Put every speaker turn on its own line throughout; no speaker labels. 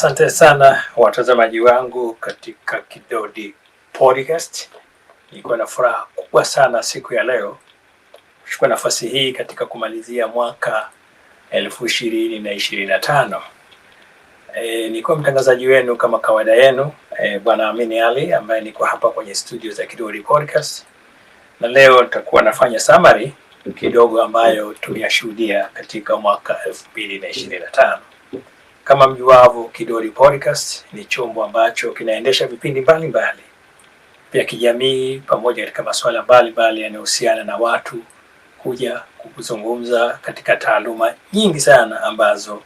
Asante sana watazamaji wangu katika Kidodi Podcast. Nilikuwa na furaha kubwa sana siku ya leo kuchukua nafasi hii katika kumalizia mwaka 2025. Nilikuwa mtangazaji wenu kama kawaida yenu, Bwana Amini Ali, ambaye niko hapa kwenye studio za Kidodi Podcast. Na leo nitakuwa nafanya summary kidogo ambayo tuliyashuhudia katika mwaka 2025. Kama mjuavyo, Kidodi Podcast ni chombo ambacho kinaendesha vipindi mbalimbali vya kijamii pamoja katika masuala mbalimbali yanayohusiana na watu kuja kuzungumza katika taaluma nyingi sana ambazo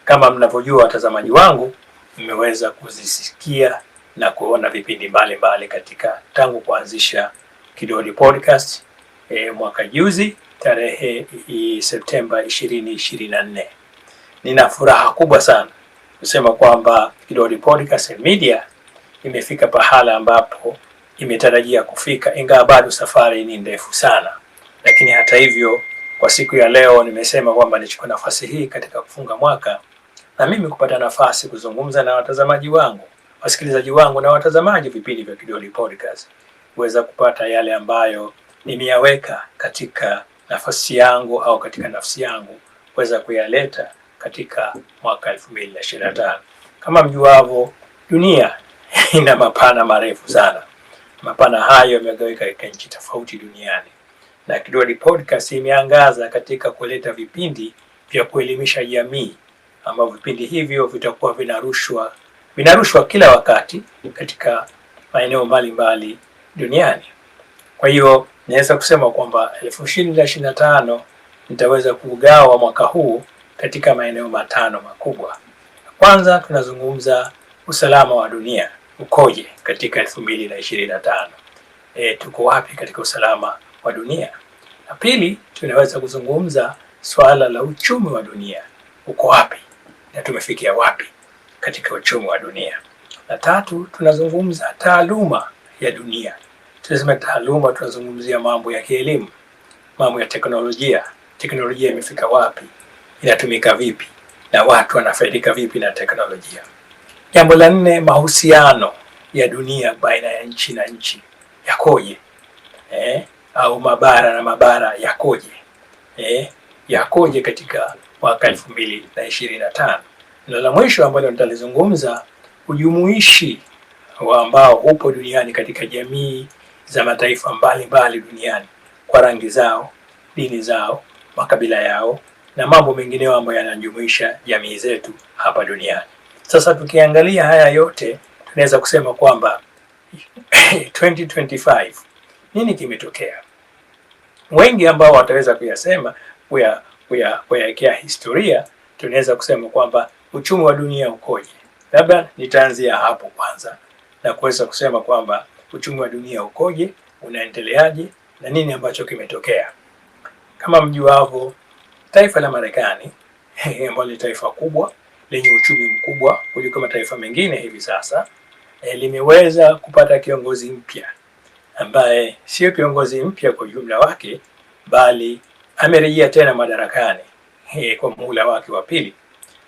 kama mnavyojua watazamaji wangu mmeweza kuzisikia na kuona vipindi mbalimbali katika tangu kuanzisha Kidodi Podcast mwaka juzi tarehe Septemba 2024. Nina furaha kubwa sana kusema kwamba Kidodi Podcast Media imefika pahala ambapo imetarajia kufika, ingawa bado safari ni ndefu sana. Lakini hata hivyo, kwa siku ya leo nimesema kwamba nichukue nafasi hii katika kufunga mwaka na mimi kupata nafasi kuzungumza na watazamaji wangu, wasikilizaji wangu na watazamaji vipindi vya Kidodi Podcast, kuweza kupata yale ambayo nimeyaweka katika nafasi yangu au katika nafsi yangu kuweza kuyaleta katika mwaka 2025. Kama mjuavyo, dunia ina mapana marefu sana. Mapana hayo yamegawika katika nchi tofauti duniani, na Kidodi Podcast imeangaza katika kuleta vipindi vya kuelimisha jamii, ambavyo vipindi hivyo vitakuwa vinarushwa kila wakati katika maeneo mbalimbali duniani. Kwa hiyo naweza kusema kwamba 2025 nitaweza kugawa mwaka huu katika maeneo matano makubwa. Kwanza tunazungumza usalama wa dunia ukoje katika 2025. Tuko wapi katika usalama wa dunia? Na pili, tunaweza kuzungumza swala la uchumi wa dunia uko wapi na tumefikia wapi katika uchumi wa dunia. Na tatu, tunazungumza taaluma ya dunia. Tunasema taaluma, tunazungumzia mambo ya kielimu, mambo ya teknolojia. Teknolojia imefika wapi? Inatumika vipi? Na watu wanafaidika vipi na teknolojia? Jambo la nne, mahusiano ya dunia baina ya nchi na nchi yakoje? Au mabara na mabara yakoje? Yakoje katika mwaka 2025? Na la mwisho ambalo nitalizungumza, ujumuishi ambao upo duniani katika jamii za mataifa mbalimbali duniani kwa rangi zao, dini zao, makabila yao na mambo mengineyo ambayo yanajumuisha jamii zetu hapa duniani. Sasa tukiangalia haya yote, tunaweza kusema kwamba 2025 nini kimetokea? Wengi ambao wataweza kuyasema kuyawekea historia, tunaweza kusema kwamba uchumi wa dunia ukoje. Labda nitaanzia hapo kwanza na kuweza kusema kwamba uchumi wa dunia ukoje, unaendeleaje na nini ambacho kimetokea. Kama mjuavyo, taifa la Marekani ambalo ni taifa kubwa lenye uchumi mkubwa kuliko mataifa mengine hivi sasa, limeweza kupata kiongozi mpya ambaye sio kiongozi mpya kwa jumla wake, bali amerejea tena madarakani kwa muhula wake wa pili,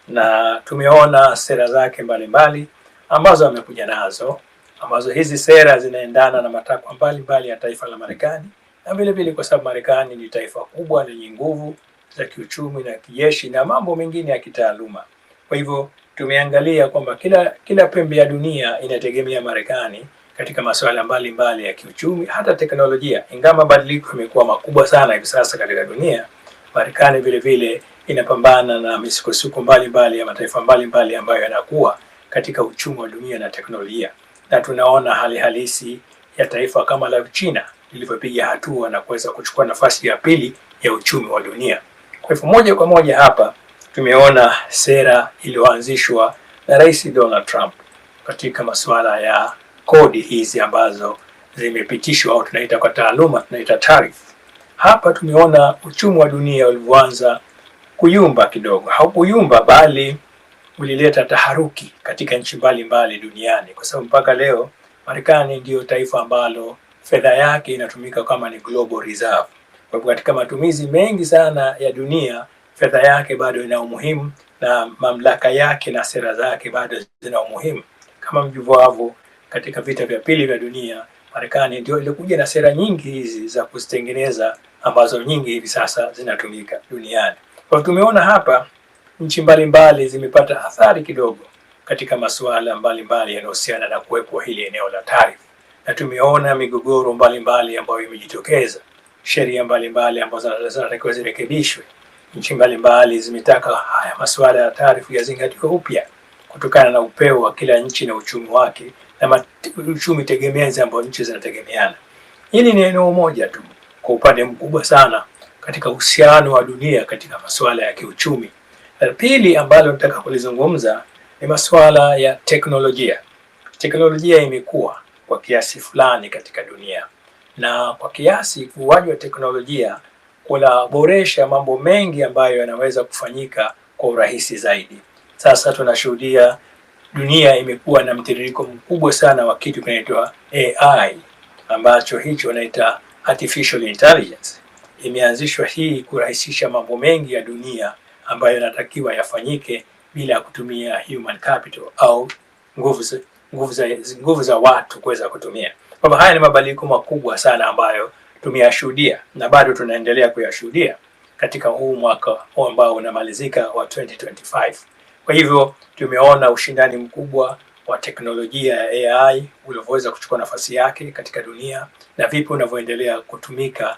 na tumeona sera zake mbalimbali ambazo amekuja nazo, ambazo hizi sera zinaendana na matakwa mbalimbali ya taifa la Marekani, na vile vile kwa sababu Marekani ni taifa kubwa lenye nguvu za kiuchumi na kijeshi na mambo mengine ya kitaaluma. Kwa hivyo tumeangalia kwamba kila pembe ya dunia inategemea Marekani katika masuala mbalimbali ya kiuchumi, hata teknolojia. Ingawa mabadiliko yamekuwa makubwa sana hivi sasa katika dunia, Marekani vile vile inapambana na misukosuko mbalimbali ya mataifa mbalimbali ambayo yanakuwa katika uchumi wa dunia na teknolojia. Na tunaona hali halisi ya taifa kama la China lilivyopiga hatua na kuweza kuchukua nafasi ya pili ya uchumi wa dunia. Kwa hivyo moja kwa moja hapa tumeona sera iliyoanzishwa na Rais Donald Trump katika masuala ya kodi hizi ambazo zimepitishwa au tunaita kwa taaluma tunaita tariff. Hapa tumeona uchumi wa dunia ulivyoanza kuyumba kidogo. Haukuyumba bali ulileta taharuki katika nchi mbalimbali duniani, kwa sababu mpaka leo Marekani ndio taifa ambalo fedha yake inatumika kama ni global reserve. Kwa hivyo katika matumizi mengi sana ya dunia fedha yake bado ina umuhimu na mamlaka yake na sera zake bado zina umuhimu. Kama mjuavyo, katika vita vya pili vya dunia, Marekani ndio ilikuja na sera nyingi hizi za kuzitengeneza ambazo nyingi hivi sasa zinatumika duniani. Kwa tumeona hapa nchi mbalimbali zimepata athari kidogo katika masuala mbalimbali yanayohusiana na kuwepo hili eneo la tarifu, na tumeona migogoro mbalimbali ambayo imejitokeza, sheria mbalimbali ambazo zinatakiwa zirekebishwe. Nchi mbalimbali zimetaka haya masuala ya tarifu yazingatiwe upya kutokana na upeo wa kila nchi na uchumi wake na uchumi tegemezi ambao nchi zinategemeana. Hili ni eneo moja tu kwa upande mkubwa sana katika uhusiano wa dunia katika masuala ya kiuchumi. La pili ambalo nataka kulizungumza ni masuala ya teknolojia. Teknolojia imekuwa kwa kiasi fulani katika dunia, na kwa kiasi ukuaji wa teknolojia kunaboresha mambo mengi ambayo yanaweza kufanyika kwa urahisi zaidi. Sasa tunashuhudia dunia imekuwa na mtiririko mkubwa sana wa kitu kinaitwa AI, ambacho hicho wanaita artificial intelligence. Imeanzishwa hii kurahisisha mambo mengi ya dunia ambayo yanatakiwa yafanyike bila kutumia human capital au nguvu za watu kuweza kutumia. Kwa haya ni mabadiliko makubwa sana ambayo tumeyashuhudia na bado tunaendelea kuyashuhudia katika huu mwaka ambao unamalizika wa 2025. Kwa hivyo tumeona ushindani mkubwa wa teknolojia ya AI ulivyoweza kuchukua nafasi yake katika dunia na vipi unavyoendelea kutumika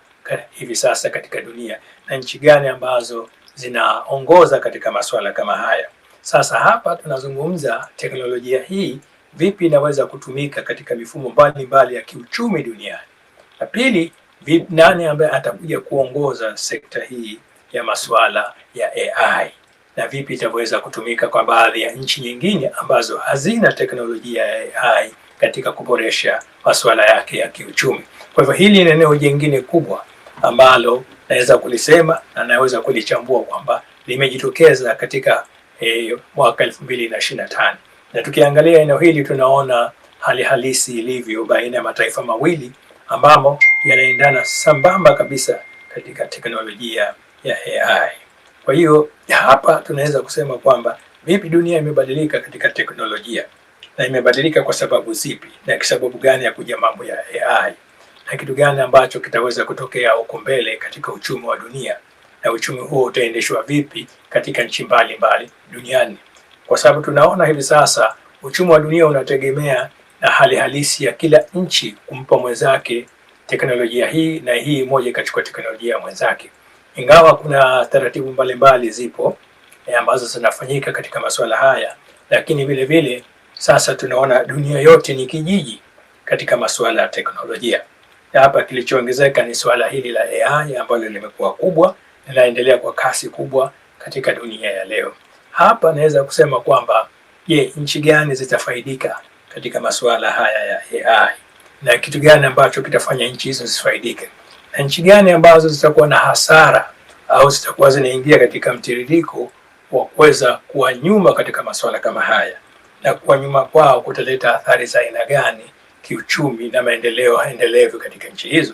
hivi sasa katika dunia na nchi gani ambazo zinaongoza katika masuala kama haya. Sasa hapa tunazungumza teknolojia hii vipi inaweza kutumika katika mifumo mbalimbali ya kiuchumi duniani. La pili, nani ambaye atakuja kuongoza sekta hii ya masuala ya AI na vipi itaweza kutumika kwa baadhi ya nchi nyingine ambazo hazina teknolojia ya AI katika kuboresha masuala yake ya kiuchumi. Kwa hivyo hili ni eneo jingine kubwa ambalo naweza kulisema na naweza kulichambua kwamba limejitokeza katika mwaka 2025. Na tukiangalia eneo hili tunaona hali halisi ilivyo baina ya mataifa mawili ambamo yanaendana sambamba kabisa katika teknolojia ya AI. Kwa hiyo hapa tunaweza kusema kwamba vipi dunia imebadilika katika teknolojia na imebadilika kwa sababu zipi na sababu gani ya kuja mambo ya AI na kitu gani ambacho kitaweza kutokea huko mbele katika uchumi wa dunia na uchumi huo utaendeshwa vipi katika nchi mbalimbali duniani, kwa sababu tunaona hivi sasa uchumi wa dunia unategemea na hali halisi ya kila nchi kumpa mwenzake teknolojia hii na hii moja ikachukua teknolojia ya mwenzake. Ingawa kuna taratibu mbalimbali zipo ambazo zinafanyika katika masuala haya, lakini vile vile sasa tunaona dunia yote ni kijiji katika masuala ya teknolojia. Na hapa kilichoongezeka ni swala hili la AI ambalo limekuwa kubwa na linaendelea kwa kasi kubwa katika dunia ya leo. Hapa naweza kusema kwamba nchi gani zitafaidika katika masuala haya ya AI na kitu gani ambacho kitafanya nchi hizo zifaidike na nchi gani ambazo zitakuwa na hasara au zitakuwa zinaingia katika mtiririko wa kuweza kuwa nyuma katika masuala kama haya, na kuwa nyuma kwao kutaleta athari za aina gani kiuchumi na maendeleo endelevu katika nchi hizo.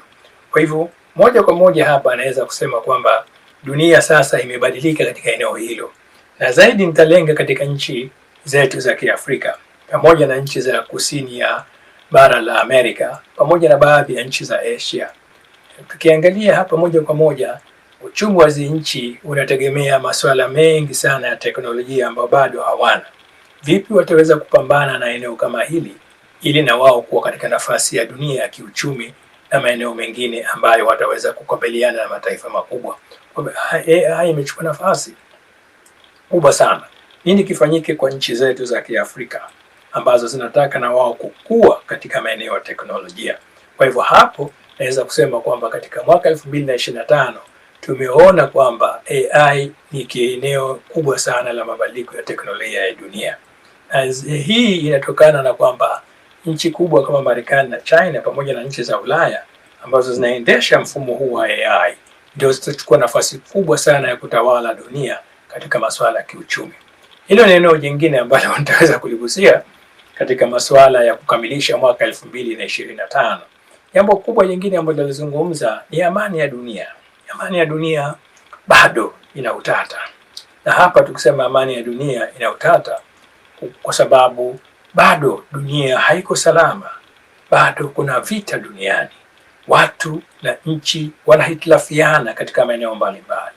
Kwa hivyo moja kwa moja hapa anaweza kusema kwamba dunia sasa imebadilika katika eneo hilo, na zaidi nitalenga katika nchi zetu za Kiafrika pamoja na nchi za kusini ya bara la Amerika pamoja na baadhi ya nchi za Asia. Tukiangalia hapa moja kwa moja, uchumi wa hizi nchi unategemea masuala mengi sana ya teknolojia ambayo bado hawana. Vipi wataweza kupambana na eneo kama hili ili na wao kuwa katika nafasi ya dunia ya kiuchumi na maeneo mengine ambayo wataweza kukabiliana na mataifa makubwa? AI imechukua nafasi kubwa sana. Nini kifanyike kwa nchi zetu za Kiafrika ambazo zinataka na wao kukua katika maeneo ya teknolojia? Kwa hivyo hapo naweza kusema kwamba katika mwaka 2025 tumeona kwamba AI ni kieneo kubwa sana la mabadiliko ya teknolojia ya dunia. Hii inatokana na kwamba nchi kubwa kama Marekani na China pamoja na nchi za Ulaya ambazo zinaendesha mfumo huu wa AI ndio zitachukua nafasi kubwa sana ya kutawala dunia katika masuala ya kiuchumi. Hilo ni eneo jingine ambalo nitaweza kuligusia katika masuala ya kukamilisha mwaka 2025. Jambo kubwa jingine ambalo nalizungumza ni amani ya dunia. Amani ya dunia bado ina utata. Na hapa tukisema amani ya dunia ina utata kwa sababu bado dunia haiko salama, bado kuna vita duniani. Watu na nchi wanahitilafiana katika maeneo mbalimbali,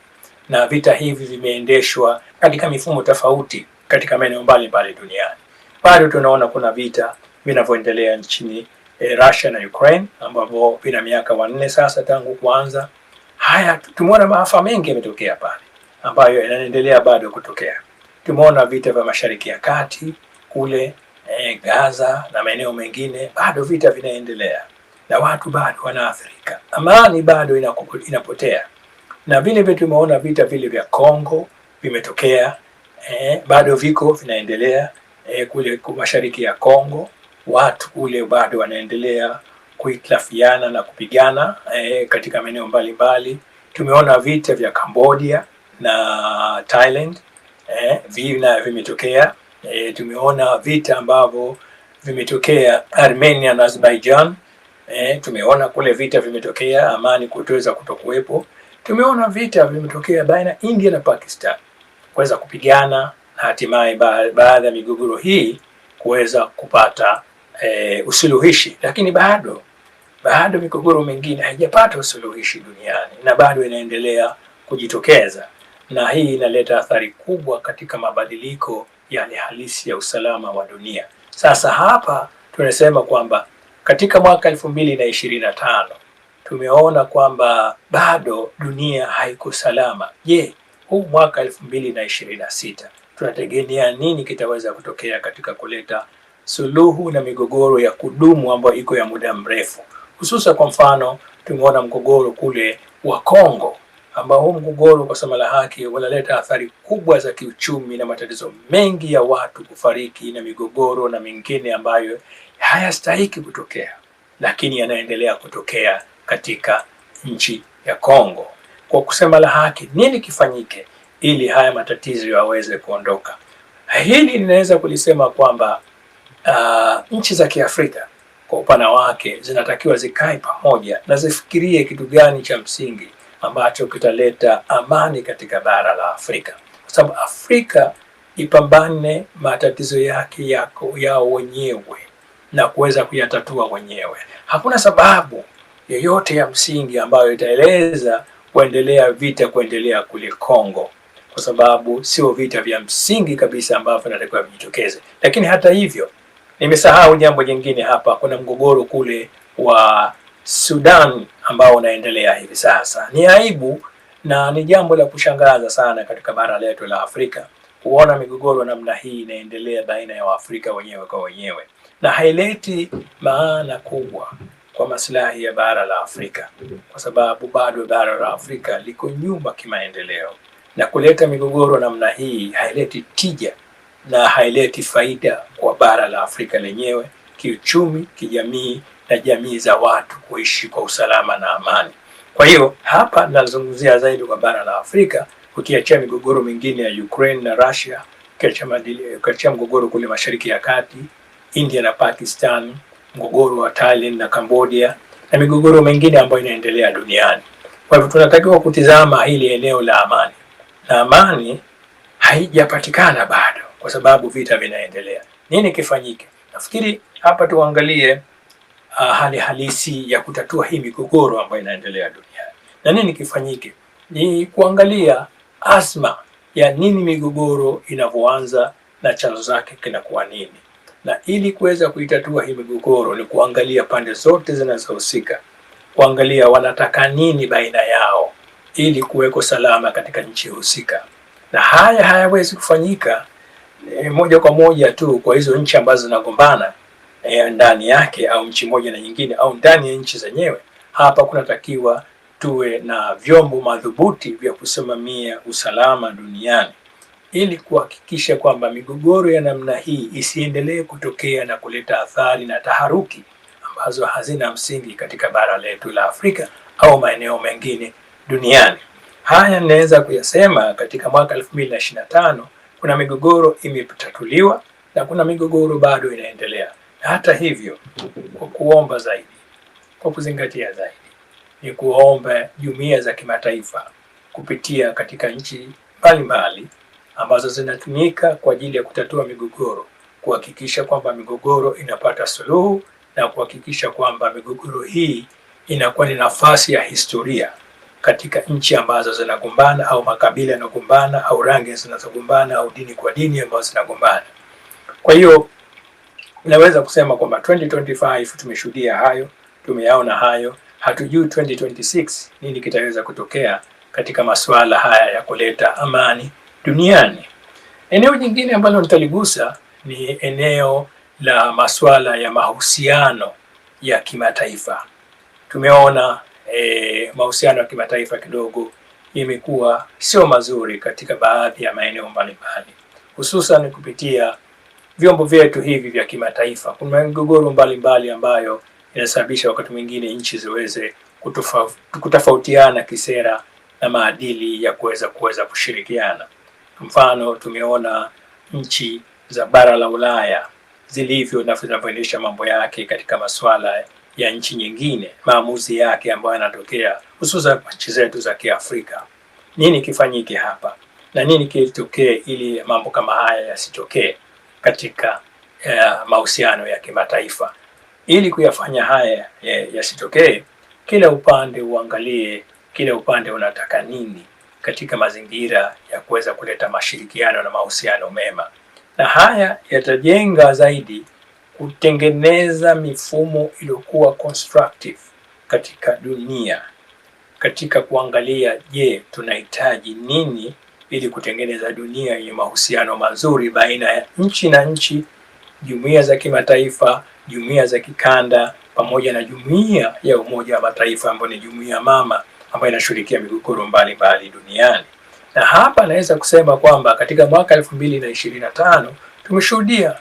na vita hivi vimeendeshwa katika mifumo tofauti katika maeneo mbalimbali duniani. Bado tunaona kuna vita vinavyoendelea nchini Russia na Ukraine ambavyo vina miaka 4 sasa tangu kuanza. Haya, tumeona maafa mengi yametokea pale ambayo yanaendelea bado kutokea. Tumeona vita vya Mashariki ya Kati kule Gaza na maeneo mengine, bado vita vinaendelea na watu bado wanaathirika. Amani bado inapotea. Na vile vile tumeona vita vile vya Kongo vimetokea, bado viko vinaendelea kule Mashariki ya Kongo. Watu kule bado wanaendelea kuhitilafiana na kupigana katika maeneo mbalimbali. Tumeona vita vya Cambodia na Thailand vimetokea. Tumeona vita ambavyo vimetokea Armenia na Azerbaijan. Tumeona kule vita vimetokea, amani kutoweza kutokuwepo. Tumeona vita vimetokea baina India na Pakistan kuweza kupigana, na hatimaye baada ya migogoro hii kuweza kupata usuluhishi, lakini bado migogoro mingine haijapata usuluhishi duniani na bado inaendelea kujitokeza, na hii inaleta athari kubwa katika mabadiliko ya halisi ya usalama wa dunia. Sasa hapa tunasema kwamba katika mwaka 2025 tumeona kwamba bado dunia haiko salama. Je, huu mwaka 2026 tunategemea nini kitaweza kutokea katika kuleta suluhu na migogoro ya kudumu ambayo iko ya muda mrefu? Hususa kwa mfano tumeona mgogoro kule wa Kongo, ambao huu mgogoro kwa sema la haki unaleta athari kubwa za kiuchumi na matatizo mengi ya watu kufariki na migogoro na mengine ambayo hayastahiki kutokea, lakini yanaendelea kutokea katika nchi ya Kongo. Kwa kusema la haki, nini kifanyike ili haya matatizo yaweze kuondoka? Hili ninaweza kulisema kwamba nchi za Kiafrika kwa upana wake zinatakiwa zikae pamoja na zifikirie kitu gani cha msingi ambacho kitaleta amani katika bara la Afrika, kwa sababu Afrika ipambane matatizo yake yao wenyewe na kuweza kuyatatua wenyewe. Hakuna sababu yoyote ya msingi ambayo itaeleza kuendelea kule Kongo, kwa sababu sio vita vya msingi kabisa ambavyo vinatakiwa vijitokeze. Lakini hata hivyo, nimesahau jambo jingine hapa. Kuna mgogoro kule wa Sudan ambao unaendelea hivi sasa. Ni aibu na ni jambo la kushangaza sana katika bara letu la Afrika kuona migogoro namna hii inaendelea baina ya Waafrika wenyewe kwa wenyewe, na haileti maana kubwa kwa maslahi ya bara la Afrika, kwa sababu bado bara la Afrika liko nyuma kimaendeleo, na kuleta migogoro namna hii haileti tija na haileti faida kwa bara la Afrika lenyewe kiuchumi, kijamii na jamii za watu kuishi kwa usalama na amani. Kwa hiyo hapa nazungumzia zaidi kwa bara la Afrika, ukiachia migogoro mingine ya Ukraine na Russia, ukiachia mgogoro kule Mashariki ya Kati, India na Pakistan, mgogoro wa Thailand na Cambodia na migogoro mingine ambayo inaendelea duniani. Kwa hivyo tunatakiwa kutizama hili eneo la amani, na amani haijapatikana bado kwa sababu vita vinaendelea. Nini kifanyike? Nafikiri hapa tuangalie hali halisi ya kutatua hii migogoro ambayo inaendelea duniani. Na nini kifanyike? Ni kuangalia azma ya nini migogoro inavyoanza na chanzo zake kinakuwa nini. Na ili kuweza kuitatua hii migogoro ni kuangalia pande zote zinazohusika, kuangalia wanataka nini baina yao ili kuweko salama katika nchi husika. Na haya hayawezi kufanyika moja kwa moja tu kwa hizo nchi ambazo zinagombana ndani yake, au nchi moja na nyingine, au ndani ya nchi zenyewe. Hapa kunatakiwa tuwe na vyombo madhubuti vya kusimamia usalama duniani ili kuhakikisha kwamba migogoro ya namna hii isiendelee kutokea na kuleta athari na taharuki ambazo hazina msingi katika bara letu la Afrika au maeneo mengine duniani. Haya ninaweza kuyasema katika mwaka 2025 kuna migogoro imetatuliwa na kuna migogoro bado inaendelea. Hata hivyo, kwa kuomba zaidi, kwa kuzingatia zaidi, ni kuomba jumuiya za kimataifa kupitia katika nchi mbalimbali ambazo zinatumika kwa ajili ya kutatua migogoro, kuhakikisha kwamba migogoro inapata suluhu na kuhakikisha kwamba migogoro hii inakuwa ni nafasi ya historia katika nchi ambazo zinagombana au makabila yanagombana au rangi zinazogombana au dini kwa dini ambazo zinagombana. Kwa hiyo naweza kusema kwamba 2025 tumeshuhudia hayo, tumeyaona hayo. Hatujui 2026 nini kitaweza kutokea katika masuala haya ya kuleta amani duniani. Eneo jingine ambalo nitaligusa ni eneo la masuala ya mahusiano ya kimataifa. Tumeona mahusiano ya kimataifa kidogo imekuwa sio mazuri katika baadhi ya maeneo mbalimbali, hususan kupitia vyombo vyetu hivi vya kimataifa. Kuna migogoro mbalimbali ambayo inasababisha wakati mwingine nchi ziweze kutofautiana kisera na maadili ya kuweza kushirikiana. Mfano, tumeona nchi za bara la Ulaya zilivyo na zinavyoendesha mambo yake katika masuala ya nchi nyingine, maamuzi yake ambayo yanatokea hususan nchi zetu za Kiafrika. Nini kifanyike hapa na nini kitokee ili mambo kama haya yasitokee katika mahusiano ya kimataifa? Ili kuyafanya haya yasitokee, kila upande uangalie kila upande unataka nini katika mazingira ya kuweza kuleta mashirikiano na mahusiano mema, na haya yatajenga zaidi kutengeneza mifumo iliyokuwa constructive katika dunia, katika kuangalia, je, tunahitaji nini ili kutengeneza dunia yenye mahusiano mazuri baina ya nchi na nchi, jumuiya za kimataifa, jumuiya za kikanda, pamoja na jumuiya ya Umoja wa Mataifa ambayo ni jumuiya mama ambayo inashughulikia migogoro mbalimbali duniani. Na hapa naweza kusema kwamba katika mwaka 2025 tumeshuhudia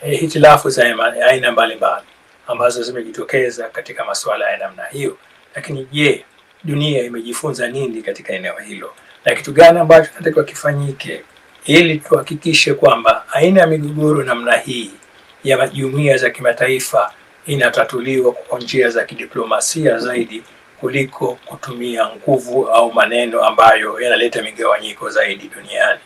hitilafu za aina mbalimbali ambazo zimejitokeza katika masuala ya namna hiyo. Lakini je, dunia imejifunza nini katika eneo hilo, na kitu gani ambacho tunatakiwa kifanyike ili tuhakikishe kwamba aina ya migogoro namna hii ya jumuiya za kimataifa inatatuliwa kwa njia za kidiplomasia zaidi kuliko kutumia nguvu au maneno ambayo yanaleta migawanyiko zaidi duniani.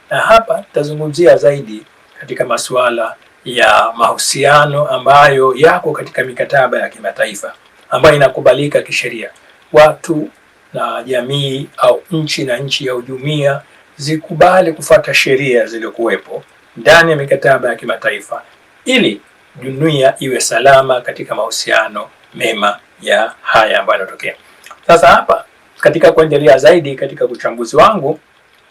Na hapa tutazungumzia zaidi katika masuala ya mahusiano ambayo yako katika mikataba ya kimataifa ambayo inakubalika kisheria. Watu na jamii au nchi na nchi au jumuiya zikubali kufuata sheria zilizokuwepo ndani ya mikataba ya kimataifa ili dunia iwe salama katika mahusiano mema ya haya ambayo yanatokea. Sasa hapa katika kuendelea zaidi katika uchambuzi wangu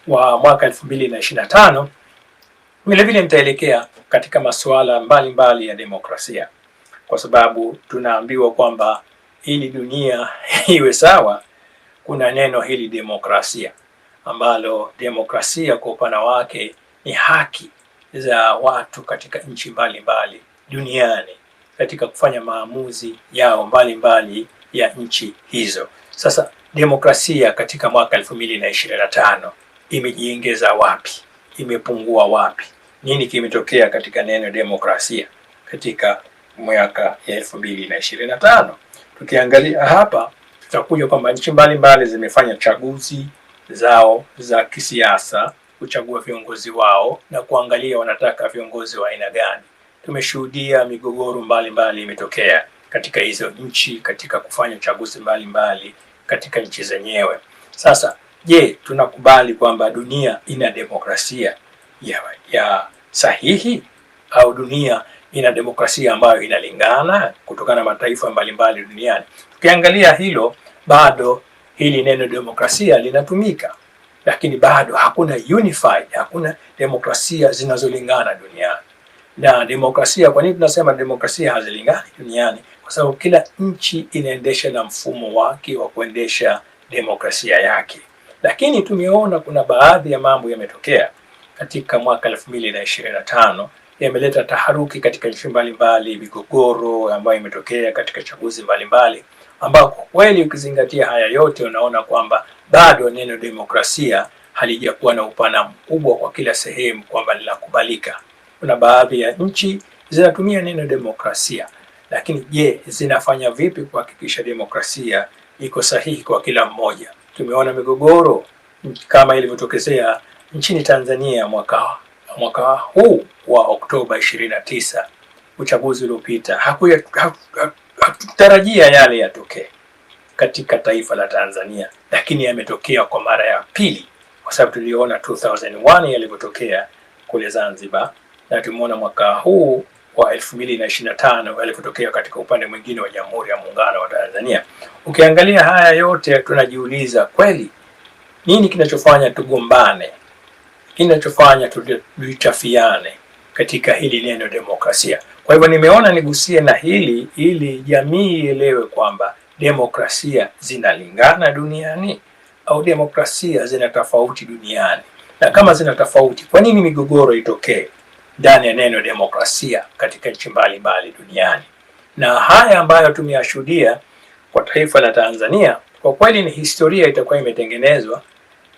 wa mwaka 2025, vile nitaelekea katika masuala mbalimbali ya demokrasia, kwa sababu tunaambiwa kwamba ili dunia iwe sawa kuna neno hili demokrasia, ambalo demokrasia kwa upana wake ni haki za watu katika nchi mbalimbali duniani katika kufanya maamuzi yao mbalimbali ya nchi hizo. Sasa demokrasia katika mwaka 2025 imejiongeza wapi? Imepungua wapi? Nini kimetokea katika neno demokrasia katika mwaka 2025? Tukiangalia hapa tutakuja kwamba nchi mbalimbali zimefanya chaguzi zao za kisiasa kuchagua viongozi wao na kuangalia wanataka viongozi wa aina gani. Tumeshuhudia migogoro mbalimbali imetokea katika hizo nchi katika kufanya chaguzi mbalimbali katika nchi zenyewe. Sasa je, tunakubali kwamba dunia ina demokrasia ya sahihi au dunia ina demokrasia ambayo inalingana kutokana na mataifa mbalimbali duniani? Tukiangalia hilo, bado hili neno demokrasia linatumika, lakini bado hakuna unified, hakuna demokrasia zinazolingana duniani. Na demokrasia, kwa nini tunasema demokrasia hazilingani duniani? Kwa sababu kila nchi inaendesha na mfumo wake wa kuendesha demokrasia yake. Lakini tumeona kuna baadhi ya mambo yametokea katika mwaka 2025 yameleta taharuki katika nchi mbalimbali, migogoro ambayo imetokea katika chaguzi mbalimbali, ambao kwa kweli ukizingatia haya yote unaona kwamba bado neno demokrasia halijakuwa na upana mkubwa kwa kila sehemu kwamba linakubalika. Kuna baadhi ya nchi zinatumia neno demokrasia, lakini je, zinafanya vipi kuhakikisha demokrasia iko sahihi kwa kila mmoja? Tumeona migogoro kama ilivyotokezea nchini Tanzania mwaka huu wa Oktoba 29, uchaguzi uliopita. Hakutarajia yale yatokee katika taifa la Tanzania, lakini yametokea kwa mara ya pili, kwa sababu tuliona 2001 yalivyotokea kule Zanzibar, na tumeona mwaka huu wa 2025 yalivyotokea katika upande mwingine wa Jamhuri ya Muungano wa Tanzania. Ukiangalia haya yote, tunajiuliza kweli nini kinachofanya tugombane, kinachofanya tuchafiane katika hili neno demokrasia. Kwa hivyo nimeona nigusie na hili ili jamii ielewe kwamba demokrasia zinalingana duniani au demokrasia zina tofauti duniani, na kama zina tofauti, kwa nini migogoro itokee ndani ya neno demokrasia katika nchi mbalimbali duniani? Na haya ambayo tumeyashuhudia kwa taifa la Tanzania, kwa kweli ni historia itakuwa imetengenezwa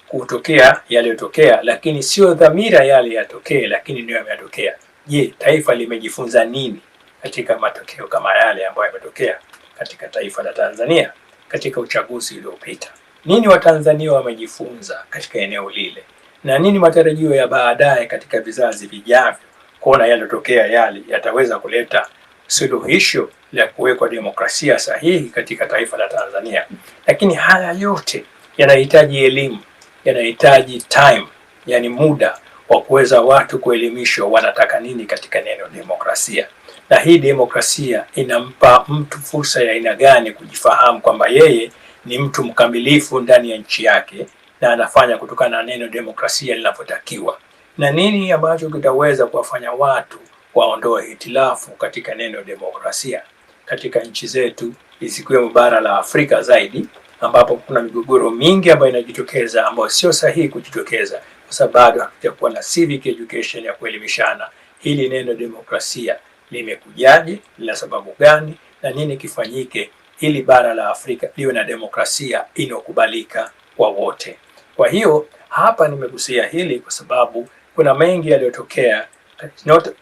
kutokea yaliyotokea, lakini sio dhamira yale yatokee, lakini ndio yametokea. Je, taifa limejifunza nini katika matokeo kama yale ambayo yametokea katika taifa la Tanzania katika uchaguzi uliopita? Nini Watanzania wamejifunza katika eneo lile, na nini matarajio ya baadaye katika vizazi vijavyo kuona yaliyotokea yale yataweza kuleta suluhisho la kuwekwa demokrasia sahihi katika taifa la Tanzania? Lakini haya yote yanahitaji elimu, yanahitaji time, yani muda wa kuweza watu kuelimishwa wanataka nini katika neno demokrasia, na hii demokrasia inampa mtu fursa ya aina gani kujifahamu kwamba yeye ni mtu mkamilifu ndani ya nchi yake na anafanya kutokana na neno demokrasia linavyotakiwa, na nini ambacho kitaweza kuwafanya watu waondoe hitilafu katika neno demokrasia katika nchi zetu, isikiwemo bara la Afrika zaidi, ambapo kuna migogoro mingi ambayo inajitokeza ambayo sio sahihi kujitokeza, kwa sababu bado hakujakuwa na civic education ya kuelimishana hili neno demokrasia limekujaje, lina sababu gani, na nini kifanyike ili bara la Afrika liwe na demokrasia inokubalika kwa wote. Kwa hiyo hapa nimegusia hili kwa sababu kuna mengi yaliyotokea,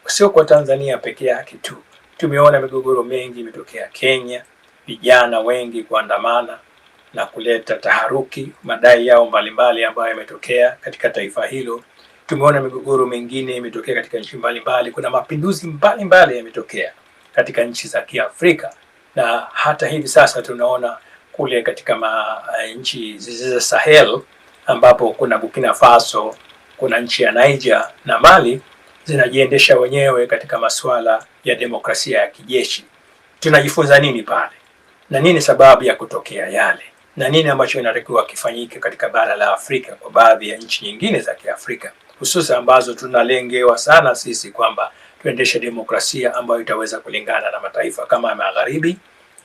sio kwa Tanzania peke yake tu. Tumeona migogoro mengi imetokea Kenya, vijana wengi kuandamana na kuleta taharuki, madai yao mbalimbali ambayo yametokea katika taifa hilo. Tumeona migogoro mingine imetokea katika nchi mbalimbali. Kuna mapinduzi mbalimbali yametokea katika nchi za Kiafrika, na hata hivi sasa tunaona kule katika nchi za Sahel ambapo kuna Burkina Faso, kuna nchi ya Niger na Mali zinajiendesha wenyewe katika masuala ya demokrasia ya kijeshi. Tunajifunza nini pale? Na nini sababu ya kutokea yale? Na nini ambacho inatakiwa kifanyike katika bara la Afrika kwa baadhi ya nchi nyingine za Kiafrika, hususan ambazo tunalengewa sana sisi kwamba tuendeshe demokrasia ambayo itaweza kulingana na mataifa kama ya Magharibi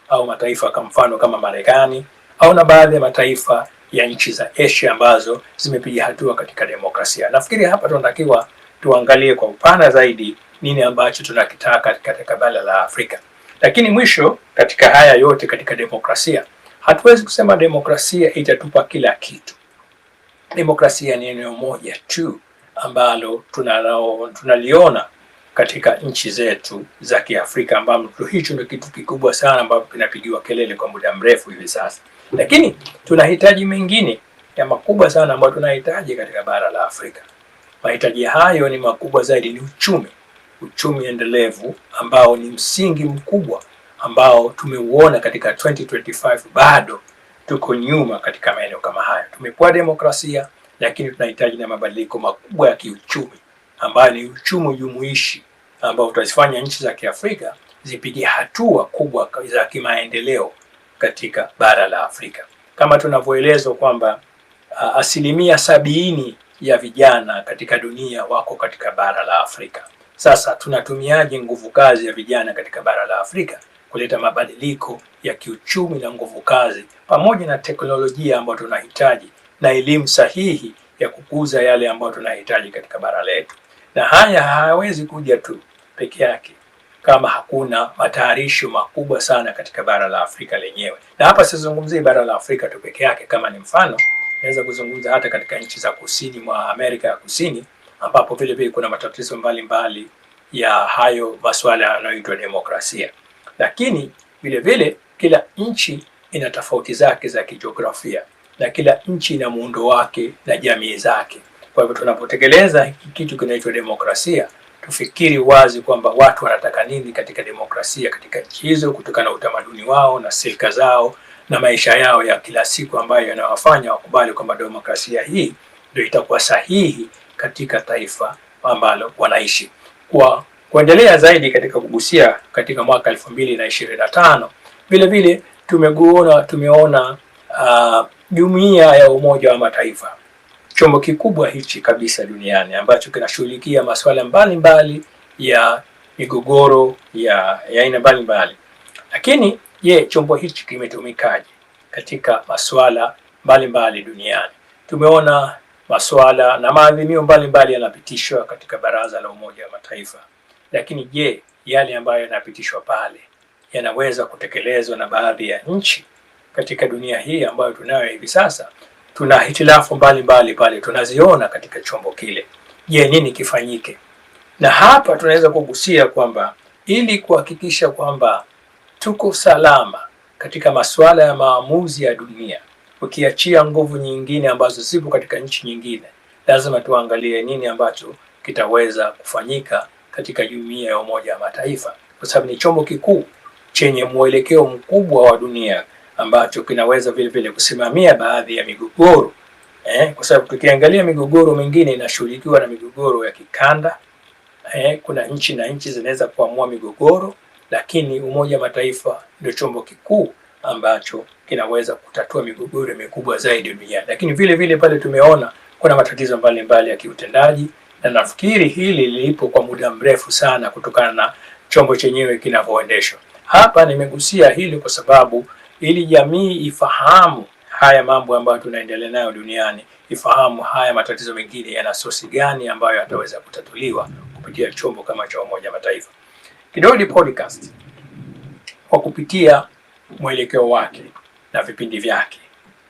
au mataifa kama mfano kama Marekani au na baadhi ya mataifa ya nchi za Asia ambazo zimepiga hatua katika demokrasia. Nafikiri hapa tunatakiwa tuangalie kwa upana zaidi nini ambacho tunakitaka katika bara la Afrika. Lakini mwisho katika haya yote katika demokrasia, hatuwezi kusema demokrasia itatupa kila kitu. Demokrasia ni eneo moja tu ambalo tunaliona katika nchi zetu za Kiafrika, ambapo hicho ndio kitu kikubwa sana ambapo kinapigiwa kelele kwa muda mrefu hivi sasa. Lakini tunahitaji mengine ya makubwa sana ambayo tunahitaji katika bara la Afrika. Mahitaji hayo ni makubwa zaidi, ni uchumi endelevu ambao ni msingi mkubwa ambao tumeuona katika 2025. Bado tuko nyuma katika maeneo kama haya. Tumekuwa demokrasia, lakini tunahitaji na mabadiliko makubwa ya kiuchumi ambayo ni uchumi jumuishi ambao utazifanya nchi za Kiafrika zipige hatua kubwa za kimaendeleo katika bara la Afrika. Kama tunavyoelezwa kwamba 70% ya vijana katika dunia wako katika bara la Afrika. Sasa tunatumiaje nguvu kazi ya vijana katika bara la Afrika kuleta mabadiliko ya kiuchumi na nguvu kazi pamoja na teknolojia ambayo tunahitaji na elimu sahihi ya kukuza yale ambayo tunahitaji katika bara letu? Na haya hayawezi kuja tu peke yake kama hakuna matayarisho makubwa sana katika bara la Afrika lenyewe. Na hapa sizungumzii bara la Afrika tu peke yake, kama ni mfano naweza kuzungumza hata katika nchi za kusini mwa Amerika ya Kusini, ambapo vile vile kuna matatizo mbalimbali ya hayo masuala yanayoitwa demokrasia. Lakini vile vile kila nchi ina tofauti zake za kijiografia. na kila nchi ina muundo wake na jamii zake. Kwa hivyo tunapotekeleza kitu kinaitwa demokrasia, tufikiri wazi kwamba watu wanataka nini katika demokrasia katika nchi hizo, kutokana na utamaduni wao na silka zao na maisha yao ya kila siku ambayo yanawafanya wakubali kwamba demokrasia hii ndio itakuwa sahihi katika taifa ambalo wanaishi. Kwa kuendelea zaidi katika kugusia katika mwaka 2025 vile vile tumeona Jumuiya ya Umoja wa Mataifa, chombo kikubwa hichi kabisa duniani ambacho kinashughulikia masuala mbalimbali ya migogoro ya aina mbalimbali. Lakini chombo hichi kimetumikaje katika masuala mbalimbali duniani? Tumeona masuala na maadhimio mbalimbali yanapitishwa katika Baraza la Umoja wa Mataifa. Lakini yale ambayo yanapitishwa pale yanaweza kutekelezwa na baadhi ya nchi katika dunia hii ambayo tunayo hivi sasa? Tuna hitilafu mbalimbali pale tunaziona katika chombo kile. Nini kifanyike? Na hapa tunaweza kugusia kwamba ili kuhakikisha kwamba tuko salama katika masuala ya maamuzi ya dunia, ukiachia nguvu nyingine ambazo zipo katika nchi nyingine, lazima tuangalie nini ambacho kitaweza kufanyika katika Jumuiya ya Umoja wa Mataifa, kwa sababu ni chombo kikuu chenye mwelekeo mkubwa wa dunia ambacho kinaweza vile vile kusimamia baadhi ya migogoro. Kwa sababu tukiangalia migogoro mingine inashughulikiwa na migogoro ya kikanda. Kuna nchi na nchi zinaweza kuamua migogoro, lakini Umoja wa Mataifa ndio chombo kikuu ambacho kinaweza kutatua migogoro mikubwa zaidi duniani. Lakini vile vile pale tumeona kuna matatizo mbalimbali ya kiutendaji, na nafikiri hili lilipo kwa muda mrefu sana kutokana na chombo chenyewe kinavyoendeshwa. Hapa nimegusia hili kwa sababu ili jamii ifahamu haya mambo ambayo tunaendelea nayo duniani, ifahamu haya matatizo mengine yana sosi gani ambayo yataweza kutatuliwa kupitia chombo kama cha Umoja wa Mataifa. Kidodi Podcast kwa kupitia mwelekeo wake na vipindi vyake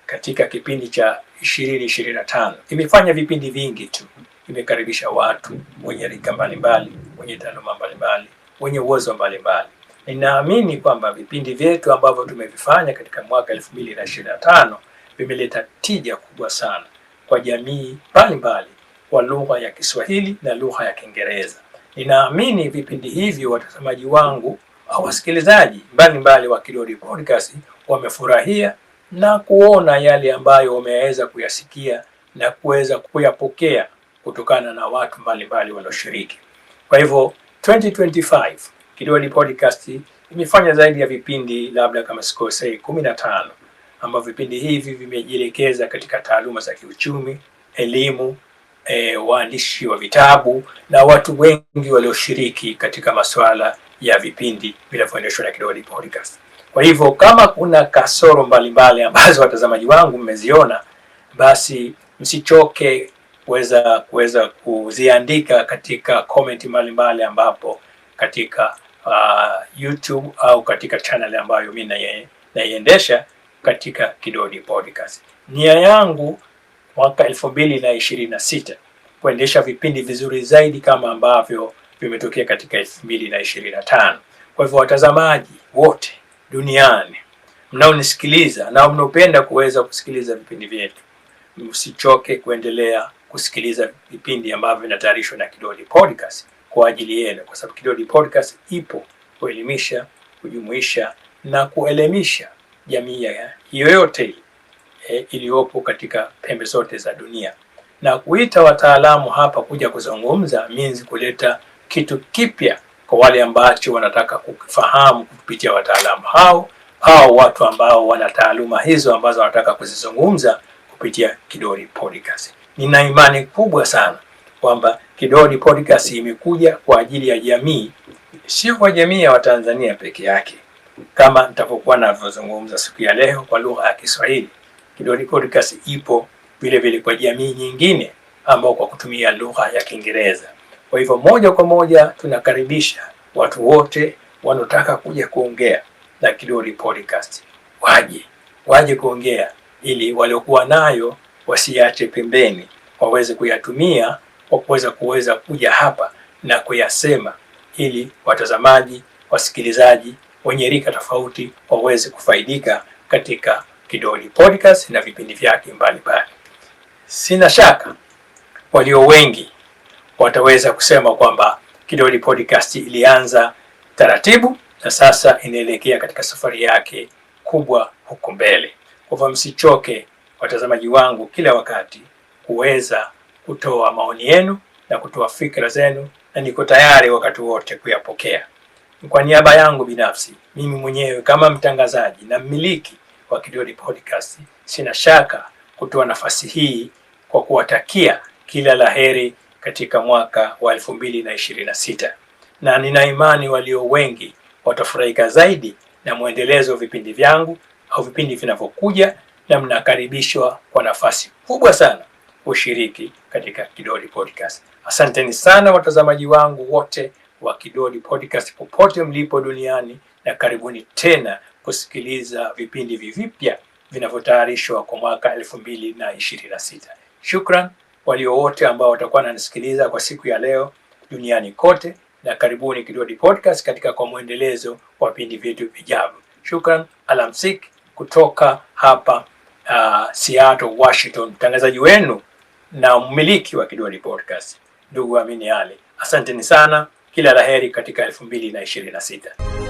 katika kipindi cha 2025 imefanya vipindi vingi tu, imekaribisha watu wenye rika mbalimbali, wenye taaluma mbalimbali, wenye uwezo mbalimbali. Ninaamini kwamba vipindi vyetu ambavyo tumevifanya katika mwaka 2025 vimeleta tija kubwa sana kwa jamii mbalimbali kwa lugha ya Kiswahili na lugha ya Kiingereza. Ninaamini vipindi hivi watazamaji wangu au wasikilizaji mbalimbali wa Kidodi Podcast wamefurahia na kuona yale ambayo wameweza kuyasikia na kuweza kuyapokea kutokana na watu mbalimbali walioshiriki. Kwa hivyo 2025 Kidodi Podcast imefanya zaidi ya vipindi labda kama sikosei 15, ambavyo vipindi hivi vimejielekeza katika taaluma za kiuchumi, elimu, waandishi wa vitabu na watu wengi walioshiriki katika masuala ya vipindi vinavyoendeshwa na Kidodi Podcast. Kwa hivyo kama kuna kasoro mbalimbali ambazo watazamaji wangu mmeziona, basi msichoke kuweza kuziandika katika comment mbalimbali ambapo katika YouTube au katika channel ambayo mimi naiendesha katika Kidodi Podcast. Nia yangu mwaka 2026 kuendesha vipindi vizuri zaidi kama ambavyo vimetokea katika 2025. Kwa hivyo watazamaji wote duniani mnaonisikiliza na mnaopenda kuweza kusikiliza vipindi vyetu, msichoke kuendelea kusikiliza vipindi ambavyo vinatayarishwa na Kidodi Podcast kwa ajili yenu, kwa sababu Kidodi Podcast ipo kuelimisha, kujumuisha na kuelimisha jamii yoyote iliyopo katika pembe zote za dunia. Na kuita wataalamu hapa kuja kuzungumza means kuleta kitu kipya kwa wale ambacho wanataka kufahamu kupitia wataalamu hao au watu ambao wana taaluma hizo ambazo wanataka kuzizungumza kupitia Kidodi Podcast. Nina imani kubwa sana kwamba Kidodi Podcast imekuja kwa ajili ya jamii, sio kwa jamii ya Watanzania peke yake. Kama nitapokuwa navyozungumza siku ya leo kwa lugha ya Kiswahili, Kidodi Podcast ipo vile vile kwa jamii nyingine ambao kwa kutumia lugha ya Kiingereza. Kwa hivyo moja kwa moja tunakaribisha watu wote wanaotaka kuja kuongea na Kidodi Podcast waje kuongea, ili waliokuwa nayo wasiache pembeni, waweze kuyatumia kwa kuweza kuja hapa na kuyasema, ili watazamaji, wasikilizaji wenye rika tofauti waweze kufaidika katika Kidoli Podcast na vipindi vyake mbalimbali. Sina shaka walio wengi wataweza kusema kwamba Kidoli Podcast ilianza taratibu na sasa inaelekea katika safari yake kubwa huko mbele. Kwa hivyo msichoke watazamaji wangu kila wakati kuweza kutoa maoni yenu na kutoa fikra zenu, na niko tayari wakati wote kuyapokea. Kwa niaba yangu binafsi, mimi mwenyewe kama mtangazaji na mmiliki wa Kidoli Podcast, sina shaka kutoa nafasi hii kwa kuwatakia kila laheri katika mwaka wa 2026, na nina imani walio wengi watafurahika zaidi na mwendelezo wa vipindi vyangu au vipindi vinavyokuja, na mnakaribishwa kwa nafasi kubwa sana ushiriki katika Kidoli Podcast. Asanteni sana watazamaji wangu wote wa Kidoli Podcast popote mlipo duniani, na karibuni tena kusikiliza vipindi vipya vinavyotayarishwa kwa mwaka 2026. Shukran walio wote ambao watakuwa wananisikiliza kwa siku ya leo duniani kote, na karibuni Kidoli Podcast katika kwa mwendelezo wa vipindi vyetu vijavyo. Shukran, alamsik kutoka hapa Seattle, Washington, mtangazaji wenu na mmiliki wa Kidoli Podcast, ndugu Amini Ali. Asanteni sana, kila laheri katika 2026.